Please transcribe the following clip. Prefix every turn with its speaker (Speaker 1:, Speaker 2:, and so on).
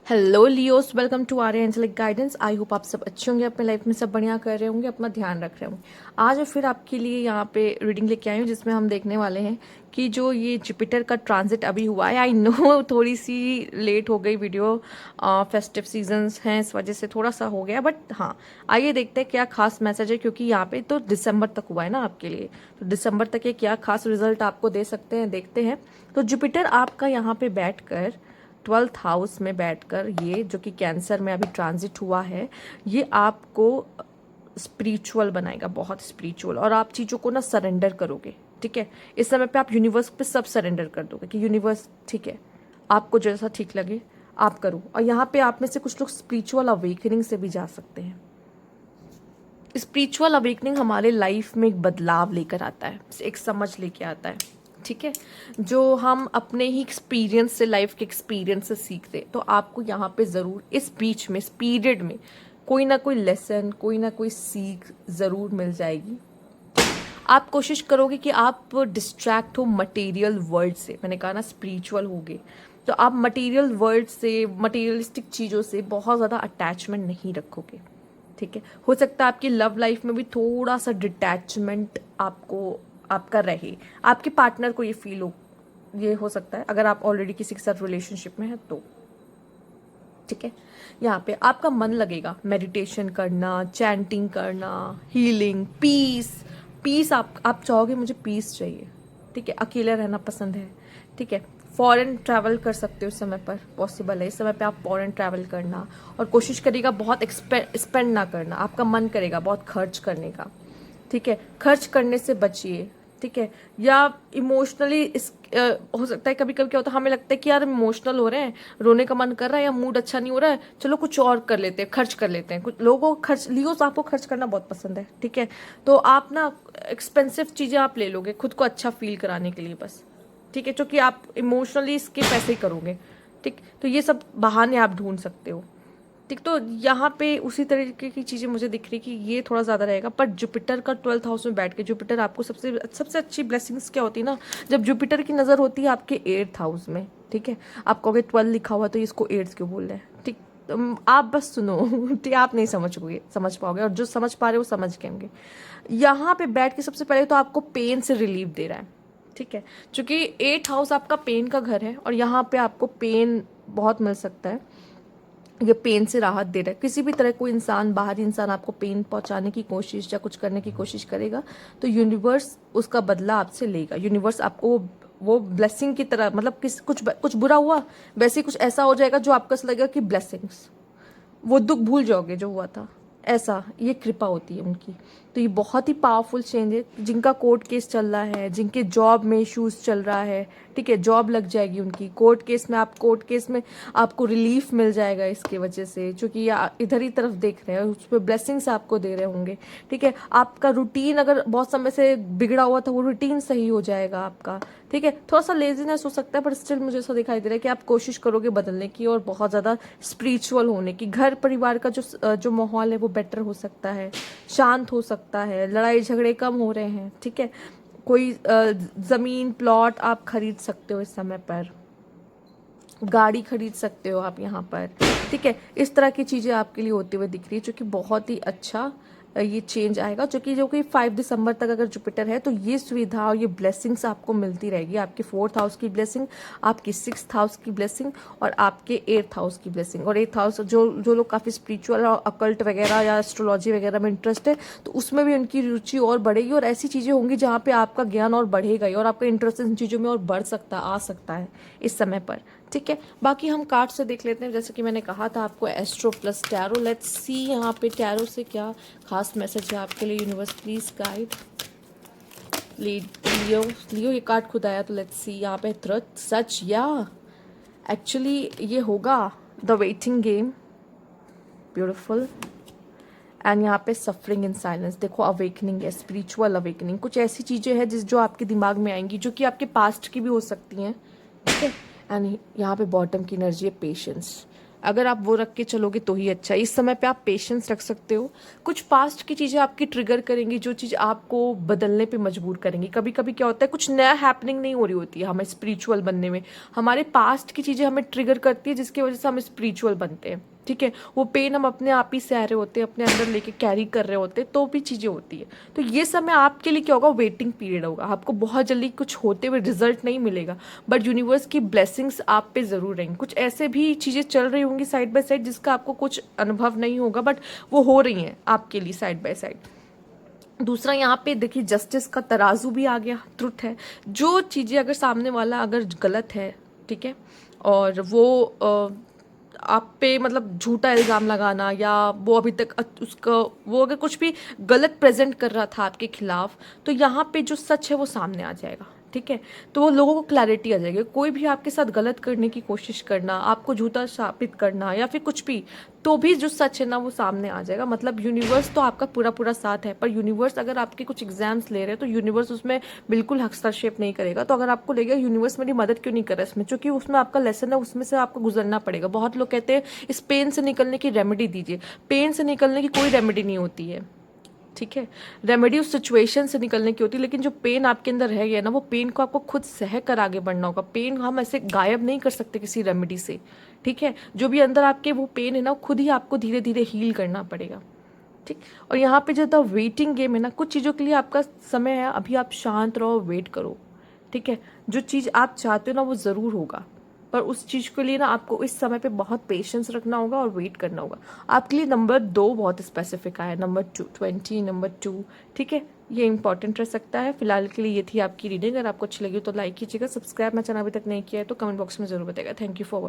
Speaker 1: Hello Leos, welcome to Arya angelic guidance. I hope आप सब अच्छे होंगे, अपने लाइफ में सब बढ़िया कर रहे होंगे, अपना ध्यान रख रहे होंगे। आज मैं फिर आपके लिए यहाँ पे रीडिंग लेके आई हूँ जिसमें हम देखने वाले हैं कि जो ये जुपिटर का ट्रांजिट अभी हुआ है। आई नो थोड़ी सी लेट हो गई वीडियो, फेस्टिव सीजन्स हैं इस वजह से थोड़ा सा हो गया, बट हाँ आइए देखते हैं क्या खास मैसेज है, क्योंकि यहाँ पे तो दिसंबर तक हुआ है ना आपके लिए, तो दिसंबर तक ये क्या खास रिजल्ट आपको दे सकते हैं, देखते हैं। तो जुपिटर आपका यहाँ पे बैठ कर 12th हाउस में बैठकर, ये जो कि कैंसर में अभी ट्रांजिट हुआ है, ये आपको स्पिरिचुअल बनाएगा, बहुत स्पिरिचुअल, और आप चीज़ों को ना सरेंडर करोगे। ठीक है, इस समय पे आप यूनिवर्स पे सब सरेंडर कर दोगे कि यूनिवर्स ठीक है, आपको जैसा ठीक लगे आप करो। और यहाँ पे आप में से कुछ लोग स्पिरिचुअल अवेकनिंग से भी जा सकते हैं। स्पिरिचुअल अवेकनिंग हमारे लाइफ में एक बदलाव लेकर आता है, एक समझ लेके आता है। ठीक है, जो हम अपने ही एक्सपीरियंस से, लाइफ के एक्सपीरियंस से सीखते, तो आपको यहाँ पे ज़रूर इस बीच में, इस पीरियड में कोई ना कोई लेसन, कोई ना कोई सीख ज़रूर मिल जाएगी। आप कोशिश करोगे कि आप डिस्ट्रैक्ट हो मटेरियल वर्ल्ड से। मैंने कहा ना स्पिरिचुअल होगे, तो आप मटेरियल वर्ल्ड से, मटेरियलिस्टिक चीज़ों से बहुत ज़्यादा अटैचमेंट नहीं रखोगे। ठीक है, हो सकता है आपकी लव लाइफ में भी थोड़ा सा डिटैचमेंट आपका रहे, आपके पार्टनर को ये फील हो, ये हो सकता है अगर आप ऑलरेडी किसी के साथ रिलेशनशिप में है तो। ठीक है, यहाँ पे आपका मन लगेगा मेडिटेशन करना, चैंटिंग करना, हीलिंग, पीस। पीस आप चाहोगे, मुझे पीस चाहिए। ठीक है, अकेले रहना पसंद है। ठीक है, फॉरेन ट्रैवल कर सकते हो, इस समय पर पॉसिबल है, इस समय पे आप फॉरेन ट्रैवल करना, और कोशिश करिएगा बहुत स्पेंड ना करना। आपका मन करेगा बहुत खर्च करने का। ठीक है, खर्च करने से बचिए। ठीक है, या इमोशनली हो सकता है कभी कभी क्या होता है, हमें लगता है कि यार इमोशनल हो रहे हैं, रोने का मन कर रहा है, या मूड अच्छा नहीं हो रहा है, चलो कुछ और कर लेते हैं, खर्च कर लेते हैं। कुछ लोगों को खर्च, लियोस आपको खर्च करना बहुत पसंद है। ठीक है, तो आप ना एक्सपेंसिव चीज़ें आप ले लोगे खुद को अच्छा फील कराने के लिए बस। ठीक है, क्योंकि आप इमोशनली इसके पैसे ही करोगे। ठीक, तो ये सब बहाने आप ढूंढ सकते हो। ठीक, तो यहाँ पे उसी तरीके की चीज़ें मुझे दिख रही कि ये थोड़ा ज़्यादा रहेगा। पर जुपिटर का 12th हाउस में बैठ के, जुपिटर आपको सबसे सबसे अच्छी ब्लेसिंग्स क्या होती है ना, जब जुपिटर की नज़र होती है आपके 8th हाउस में। ठीक है, आप कहोगे 12 लिखा हुआ तो इसको 8 क्यों बोल रहे हैं। ठीक, आप बस सुनो ठीक, आप नहीं समझ पाओगे, और जो समझ पा रहे हो समझ के होंगे। यहाँ पे बैठ के सबसे पहले तो आपको पेन से रिलीफ दे रहा है। ठीक है, क्योंकि 8th हाउस आपका पेन का घर है, और यहाँ पे आपको पेन बहुत मिल सकता है। ये पेन से राहत दे रहा है। किसी भी तरह कोई इंसान, बाहरी इंसान आपको पेन पहुंचाने की कोशिश या कुछ करने की कोशिश करेगा, तो यूनिवर्स उसका बदला आपसे लेगा। यूनिवर्स आपको वो ब्लेसिंग की तरह, मतलब कुछ बुरा हुआ, वैसे ही कुछ ऐसा हो जाएगा जो आपको ऐसा लगेगा कि ब्लेसिंग्स, वो दुख भूल जाओगे जो हुआ था। ऐसा ये कृपा होती है उनकी। तो ये बहुत ही पावरफुल चेंज है। जिनका कोर्ट केस चल रहा है, जिनके जॉब में इश्यूज चल रहा है, ठीक है, जॉब लग जाएगी उनकी। कोर्ट केस में आपको रिलीफ मिल जाएगा इसकी वजह से, क्योंकि ये इधर ही तरफ देख रहे हैं, उस पर ब्लेसिंग्स आपको दे रहे होंगे। ठीक है, आपका रूटीन अगर बहुत समय से बिगड़ा हुआ था, वो रूटीन सही हो जाएगा आपका। ठीक है, थोड़ा सा लेजीनेस हो सकता है, पर स्टिल मुझे ऐसा दिखाई दे रहा है कि आप कोशिश करोगे बदलने की और बहुत ज़्यादा स्पिरिचुअल होने की। घर परिवार का जो माहौल है वो बेटर हो सकता है, शांत हो सकता है, लड़ाई झगड़े कम हो रहे हैं। ठीक है, कोई ज़मीन प्लॉट आप खरीद सकते हो इस समय पर, गाड़ी खरीद सकते हो आप यहाँ पर। ठीक है, इस तरह की चीज़ें आपके लिए होते हुए दिख रही है, जो कि बहुत ही अच्छा ये चेंज आएगा। जो कि 5 दिसंबर तक अगर जुपिटर है, तो ये सुविधा और ये ब्लेसिंग्स आपको मिलती रहेगी। आपके 4th हाउस की ब्लेसिंग, आपकी 6th हाउस की ब्लेसिंग, और आपके 8th हाउस की ब्लेसिंग। और 8th हाउस, जो लोग काफ़ी स्पिरिचुअल और अकल्ट वगैरह या एस्ट्रोलॉजी वगैरह में इंटरेस्ट है, तो उसमें भी उनकी रुचि और बढ़ेगी, और ऐसी चीज़ें होंगी जहाँ पे आपका ज्ञान और बढ़ेगा ही, और आपका इंटरेस्ट इन चीज़ों में और बढ़ सकता, आ सकता है इस समय पर। ठीक है, बाकी हम कार्ड से देख लेते हैं। जैसे कि मैंने कहा था आपको astro plus tarot. Let's see यहाँ पे टैरो से क्या खास मैसेज है आपके लिए। Universe please guide. लियो ये कार्ड खुद आया, तो लेट्स सी यहाँ पे ट्रुथ, सच, या एक्चुअली ये होगा the waiting game, beautiful. And यहाँ पे सफरिंग इन साइलेंस, देखो अवेकनिंग है, स्पिरिचुअल अवेकनिंग। कुछ ऐसी चीज़ें हैं जो आपके दिमाग में आएंगी, जो कि आपके पास्ट की भी हो सकती हैं। ठीक है, एंड यहाँ पे बॉटम की एनर्जी है पेशेंस। अगर आप वो रख के चलोगे तो ही अच्छा है। इस समय पे आप पेशेंस रख सकते हो। कुछ पास्ट की चीज़ें आपकी ट्रिगर करेंगी, जो चीज़ आपको बदलने पे मजबूर करेंगी। कभी कभी क्या होता है, कुछ नया हैपनिंग नहीं हो रही होती है हमें स्पिरिचुअल बनने में, हमारे पास्ट की चीज़ें हमें ट्रिगर करती है, जिसकी वजह से हम स्पिरिचुअल बनते हैं। ठीक है, वो पेन हम अपने आप ही सह रहे होते हैं, अपने अंदर लेके कैरी कर रहे होते हैं, तो भी चीज़ें होती है। तो ये समय आपके लिए क्या होगा, वेटिंग पीरियड होगा। आपको बहुत जल्दी कुछ होते हुए रिजल्ट नहीं मिलेगा, बट यूनिवर्स की ब्लेसिंग्स आप पे ज़रूर रहेंगी। कुछ ऐसे भी चीज़ें चल रही होंगी साइड बाय साइड, जिसका आपको कुछ अनुभव नहीं होगा, बट वो हो रही हैं आपके लिए साइड बाय साइड। दूसरा यहाँ पे देखिए, जस्टिस का तराजू भी आ गया, ट्रुथ है। जो चीज़ें अगर सामने वाला अगर गलत है, ठीक है, और वो आप पे मतलब झूठा इल्ज़ाम लगाना, या वो अभी तक उसका वो अगर कुछ भी गलत प्रेजेंट कर रहा था आपके खिलाफ, तो यहाँ पे जो सच है वो सामने आ जाएगा। ठीक है, तो वो लोगों को क्लैरिटी आ जाएगी। कोई भी आपके साथ गलत करने की कोशिश करना, आपको झूठा साबित करना या फिर कुछ भी, तो भी जो सच है ना वो सामने आ जाएगा। मतलब यूनिवर्स तो आपका पूरा पूरा साथ है, पर यूनिवर्स अगर आपके कुछ एग्जाम्स ले रहे हैं तो यूनिवर्स उसमें बिल्कुल हस्तक्षेप नहीं करेगा। तो अगर आपको लगेगा यूनिवर्स मेरी मदद क्यों नहीं कर रहा इसमें, क्योंकि उसमें आपका लेसन है, उसमें से आपको गुजरना पड़ेगा। बहुत लोग कहते हैं इस पेन से निकलने की रेमेडी दीजिए। पेन से निकलने की कोई रेमेडी नहीं होती है, ठीक है। रेमेडी उस सिचुएशन से निकलने की होती है, लेकिन जो पेन आपके अंदर रह गया ना, वो पेन को आपको खुद सह कर आगे बढ़ना होगा। पेन हम ऐसे गायब नहीं कर सकते किसी रेमेडी से, ठीक है। जो भी अंदर आपके वो पेन है ना, वो खुद ही आपको धीरे धीरे हील करना पड़ेगा, ठीक। और यहाँ पे जो द वेटिंग गेम है ना, कुछ चीज़ों के लिए आपका समय है, अभी आप शांत रहो, वेट करो, ठीक है। जो चीज़ आप चाहते हो ना वो ज़रूर होगा, पर उस चीज़ के लिए ना आपको इस समय पे बहुत पेशेंस रखना होगा और वेट करना होगा। आपके लिए नंबर 2 बहुत स्पेसिफिक आया, नंबर 20, नंबर 2, ठीक है। ये इंपॉर्टेंट रह सकता है। फिलहाल के लिए ये थी आपकी रीडिंग। अगर आपको अच्छी लगी तो लाइक कीजिएगा, सब्सक्राइब मेरा चैनल अभी तक नहीं किया है तो कमेंट बॉक्स में जरूर बताएगा। Thank you for